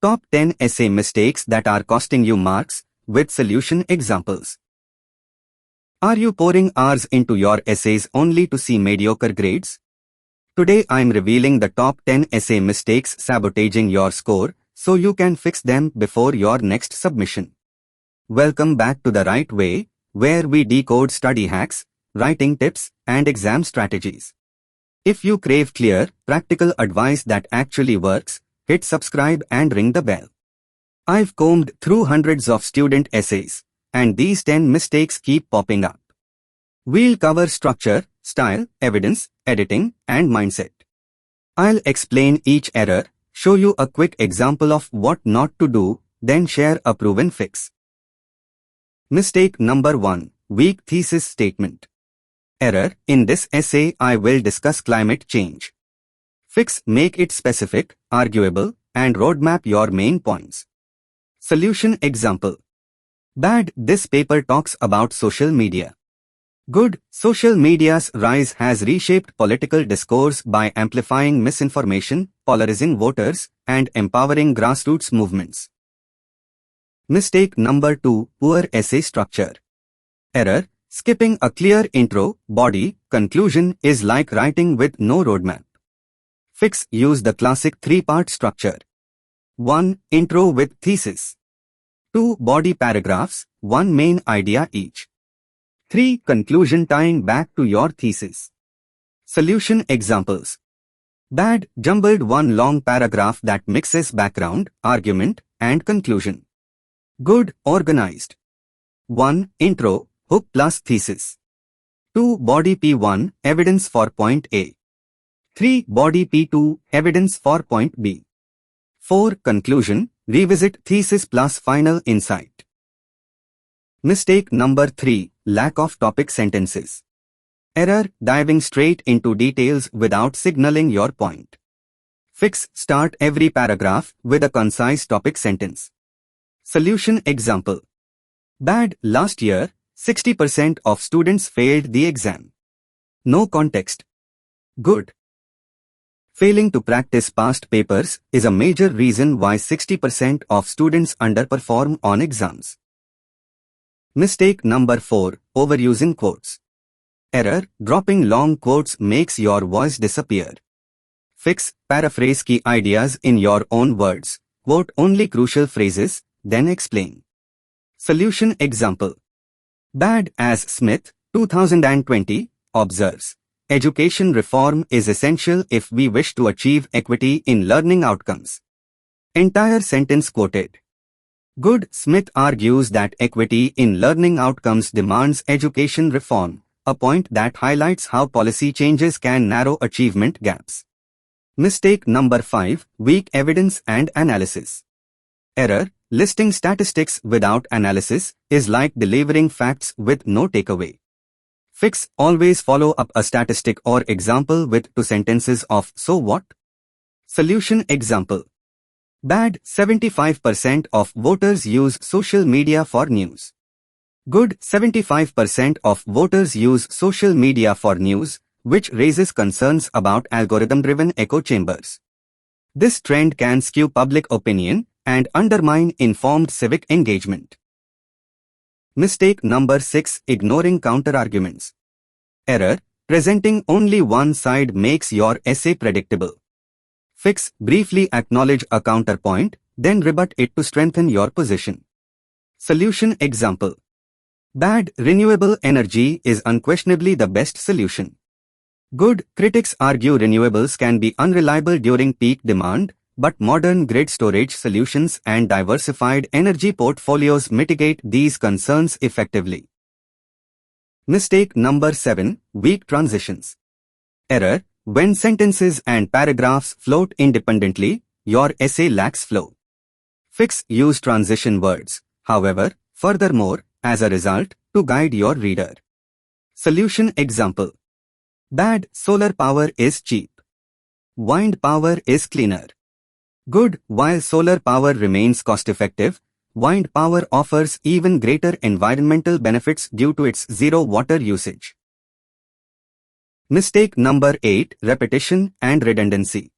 Top 10 essay mistakes that are costing you marks, with solution examples. Are you pouring hours into your essays only to see mediocre grades? Today I'm revealing the top 10 essay mistakes sabotaging your score, so you can fix them before your next submission. Welcome back to The Right Way, where we decode study hacks, writing tips, and exam strategies. If you crave clear, practical advice that actually works, hit subscribe and ring the bell. I've combed through hundreds of student essays, and these 10 mistakes keep popping up. We'll cover structure, style, evidence, editing, and mindset. I'll explain each error, show you a quick example of what not to do, then share a proven fix. Mistake number 1. Weak thesis statement. Error. In this essay I will discuss climate change. Fix. Make it specific, arguable, and roadmap your main points. Solution example. Bad. This paper talks about social media. Good. Social media's rise has reshaped political discourse by amplifying misinformation, polarizing voters, and empowering grassroots movements. Mistake number 2. Poor essay structure. Error. Skipping a clear intro, body, conclusion is like writing with no roadmap. Fix. Use the classic 3-part structure. 1. Intro with thesis. 2. Body paragraphs, 1 main idea each. 3. Conclusion tying back to your thesis. Solution examples. Bad. Jumbled 1 long paragraph that mixes background, argument, and conclusion. Good. Organized. 1. Intro, hook plus thesis. 2. Body P1, evidence for point A. 3. Body P2, evidence for point B. 4. Conclusion, revisit thesis plus final insight. Mistake number 3. Lack of topic sentences. Error. Diving straight into details without signaling your point. Fix. Start every paragraph with a concise topic sentence. Solution example. Bad. Last year, 60% of students failed the exam. No context. Good. Failing to practice past papers is a major reason why 60% of students underperform on exams. Mistake number 4. Overusing quotes. Error. Dropping long quotes makes your voice disappear. Fix. Paraphrase key ideas in your own words. Quote only crucial phrases, then explain. Solution example. Bad. As Smith, 2020, observes, education reform is essential if we wish to achieve equity in learning outcomes. Entire sentence quoted. Good. Smith argues that equity in learning outcomes demands education reform, a point that highlights how policy changes can narrow achievement gaps. Mistake number 5. Weak evidence and analysis. Error. Listing statistics without analysis is like delivering facts with no takeaway. Fix. Always follow up a statistic or example with 2 sentences of so what? Solution example. Bad. 75% of voters use social media for news. Good. 75% of voters use social media for news, which raises concerns about algorithm-driven echo chambers. This trend can skew public opinion and undermine informed civic engagement. Mistake number 6. Ignoring counterarguments. Error. Presenting only one side makes your essay predictable. Fix. Briefly acknowledge a counterpoint, then rebut it to strengthen your position. Solution example. Bad. Renewable energy is unquestionably the best solution. Good. Critics argue renewables can be unreliable during peak demand, but modern grid storage solutions and diversified energy portfolios mitigate these concerns effectively. Mistake number 7. Weak transitions. Error. When sentences and paragraphs float independently, your essay lacks flow. Fix. Use transition words, however, furthermore, as a result, to guide your reader. Solution example. Bad. Solar power is cheap. Wind power is cleaner. Good. While solar power remains cost-effective, wind power offers even greater environmental benefits due to its zero water usage. Mistake number 8. Repetition and redundancy.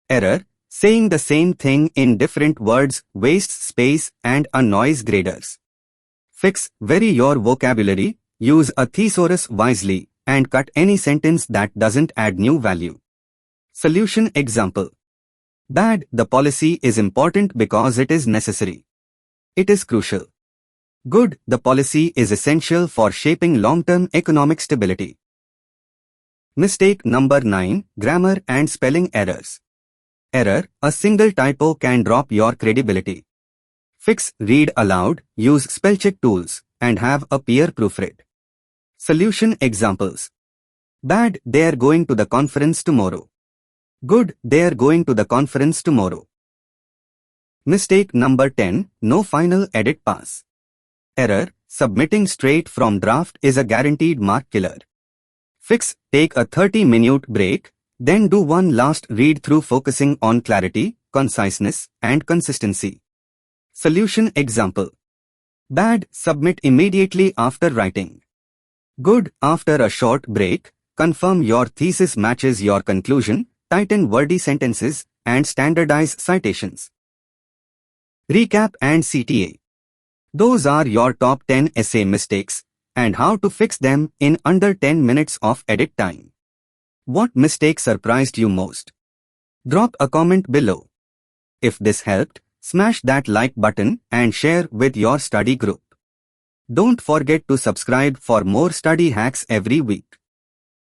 Error. Saying the same thing in different words wastes space and annoys graders. Fix: vary your vocabulary, use a thesaurus wisely, and cut any sentence that doesn't add new value. Solution example. Bad: the policy is important because it is necessary. It is crucial. Good: the policy is essential for shaping long-term economic stability. Mistake number 9, grammar and spelling errors. Error: a single typo can drop your credibility. Fix: read aloud, use spell-check tools, and have a peer proofread. Solution examples. Bad: they are going to the conference tomorrow. Good: they are going to the conference tomorrow. Mistake number 10, no final edit pass. Error: submitting straight from draft is a guaranteed mark killer. Fix: take a 30-minute break, then do one last read through focusing on clarity, conciseness, and consistency. Solution example. Bad: submit immediately after writing. Good: after a short break, confirm your thesis matches your conclusion, tighten wordy sentences, and standardize citations. Recap and CTA. Those are your top 10 essay mistakes, and how to fix them in under 10 minutes of edit time. What mistake surprised you most? Drop a comment below. If this helped, smash that like button and share with your study group. Don't forget to subscribe for more study hacks every week.